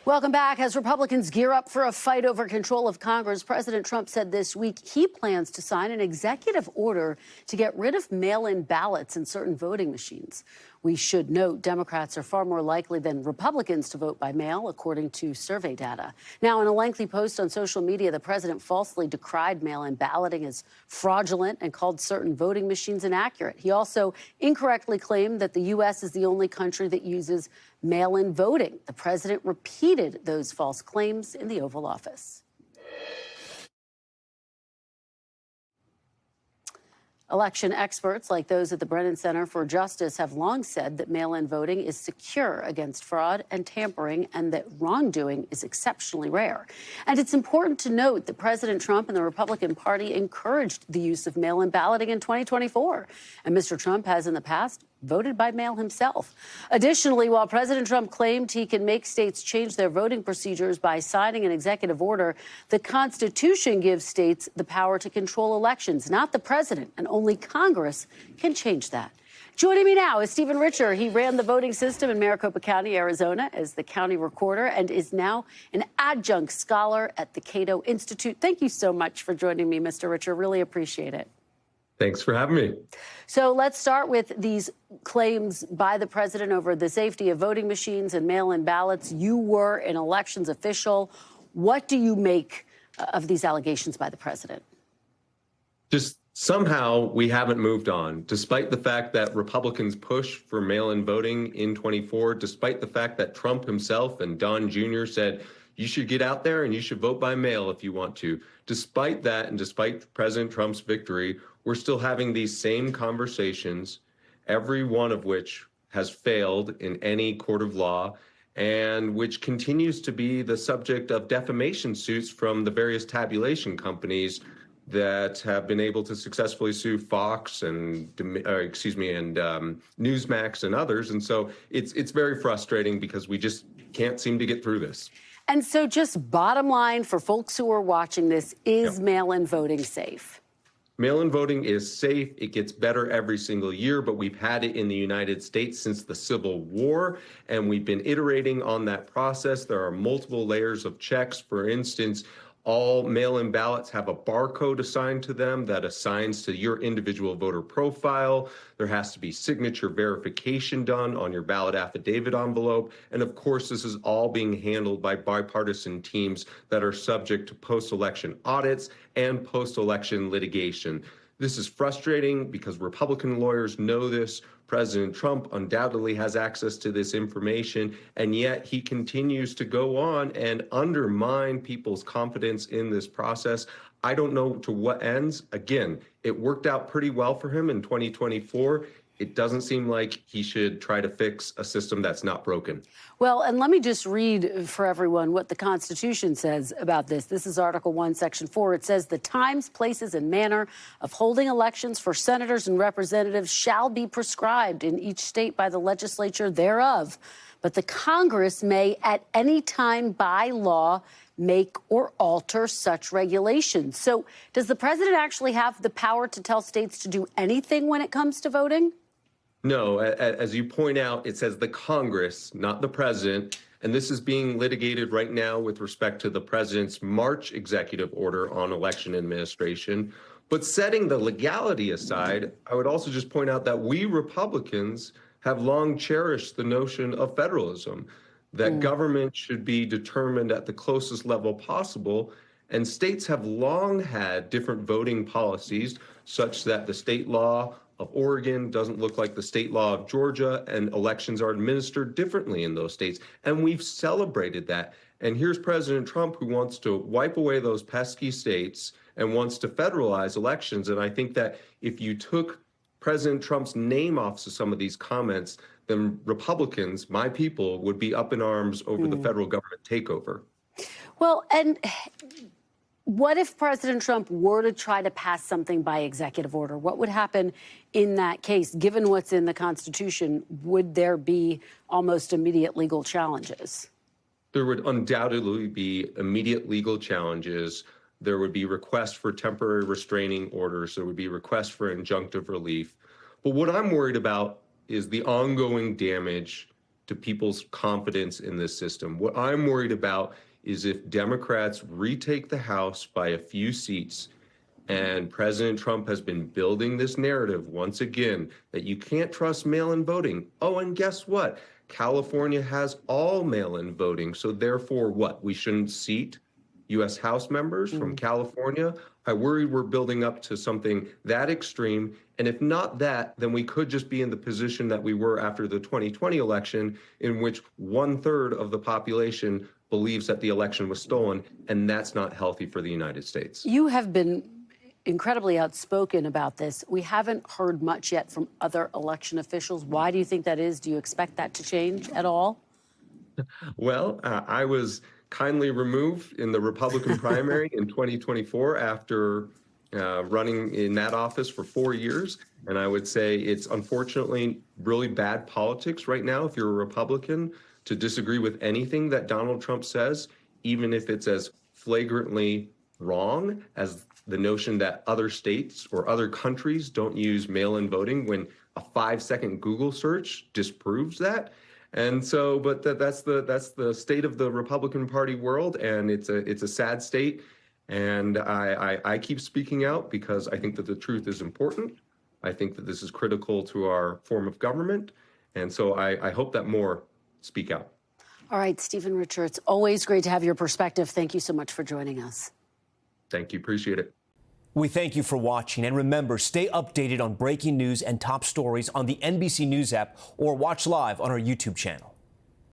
Welcome back. As Republicans gear up for a fight over control of Congress, President Trump said this week he plans to sign an executive order to get rid of mail-in ballots in certain voting machines. We should note Democrats are far more likely than Republicans to vote by mail, according to survey data. Now, in a lengthy post on social media, the president falsely decried mail-in balloting as fraudulent and called certain voting machines inaccurate. He also incorrectly claimed that the U.S. is the only country that uses mail-in voting. The president repeated those false claims in the Oval Office. Election experts, like those at the Brennan Center for Justice, have long said that mail-in voting is secure against fraud and tampering and that wrongdoing is exceptionally rare. And it's important to note that President Trump and the Republican Party encouraged the use of mail-in balloting in 2024. And Mr. Trump has in the past voted by mail himself. Additionally, while President Trump claimed he can make states change their voting procedures by signing an executive order, the Constitution gives states the power to control elections, not the president, and only Congress can change that. Joining me now is Stephen Richer. He ran the voting system in Maricopa County, Arizona, as the county recorder and is now an adjunct scholar at the Cato Institute. Thank you so much for joining me, Mr. Richer. Really appreciate it. Thanks for having me. So let's start with these claims by the president over the safety of voting machines and mail-in ballots. You were an elections official. What do you make of these allegations by the president? Just somehow we haven't moved on, despite the fact that Republicans pushed for mail-in voting in 24, despite the fact that Trump himself and Don Jr. said, you should get out there and you should vote by mail if you want to. Despite that, and despite President Trump's victory, we're still having these same conversations, every one of which has failed in any court of law, and which continues to be the subject of defamation suits from the various tabulation companies that have been able to successfully sue Fox and Newsmax and others. And so it's very frustrating because we just can't seem to get through this. And so just bottom line for folks who are watching this, is mail-in voting safe? Mail-in voting is safe. It gets better every single year, but we've had it in the United States since the Civil War, and we've been iterating on that process. There are multiple layers of checks. For instance, all mail-in ballots have a barcode assigned to them that assigns to your individual voter profile. There has to be signature verification done on your ballot affidavit envelope. And of course, this is all being handled by bipartisan teams that are subject to post-election audits and post-election litigation. This is frustrating because Republican lawyers know this. President Trump undoubtedly has access to this information, and yet he continues to go on and undermine people's confidence in this process. I don't know to what ends. Again, it worked out pretty well for him in 2024. It doesn't seem like he should try to fix a system that's not broken. Well, and let me just read for everyone what the Constitution says about this. This is Article 1, Section 4. It says the times, places, and manner of holding elections for senators and representatives shall be prescribed in each state by the legislature thereof. But the Congress may at any time by law make or alter such regulations. So does the president actually have the power to tell states to do anything when it comes to voting? No, as you point out, it says the Congress, not the president. And this is being litigated right now with respect to the president's March executive order on election administration. But setting the legality aside, I would also just point out that we Republicans have long cherished the notion of federalism, that government should be determined at the closest level possible. And states have long had different voting policies such that the state law of Oregon doesn't look like the state law of Georgia, and elections are administered differently in those states. And we've celebrated that. And here's President Trump, who wants to wipe away those pesky states and wants to federalize elections. And I think that if you took President Trump's name off of some of these comments, then Republicans, my people, would be up in arms over the federal government takeover. Well, and what if President Trump were to try to pass something by executive order? What would happen in that case? Given what's in the Constitution, would there be almost immediate legal challenges? There would undoubtedly be immediate legal challenges. There would be requests for temporary restraining orders. There would be requests for injunctive relief. But what I'm worried about is the ongoing damage to people's confidence in this system. What I'm worried about is if Democrats retake the House by a few seats, and President Trump has been building this narrative once again that you can't trust mail-in voting. Oh, and guess what? California has all mail-in voting. So therefore, what? We shouldn't seat U.S. House members from California? I worry we're building up to something that extreme. And if not that, then we could just be in the position that we were after the 2020 election, in which 1/3 of the population believes that the election was stolen. And that's not healthy for the United States. You have been incredibly outspoken about this. We haven't heard much yet from other election officials. Why do you think that is? Do you expect that to change at all? Well, I was kindly removed in the Republican primary in 2024 after running in that office for 4 years. And I would say it's unfortunately really bad politics right now if you're a Republican to disagree with anything that Donald Trump says, even if it's as flagrantly wrong as the notion that other states or other countries don't use mail-in voting when a 5-second Google search disproves that. And so, but that's the state of the Republican Party world, and it's a sad state. And I keep speaking out because I think that the truth is important. I think that this is critical to our form of government, and so I hope that more speak out. All right, Stephen Richer, it's always great to have your perspective. Thank you so much for joining us. Thank you. Appreciate it. We thank you for watching, and remember, stay updated on breaking news and top stories on the NBC News app or watch live on our YouTube channel.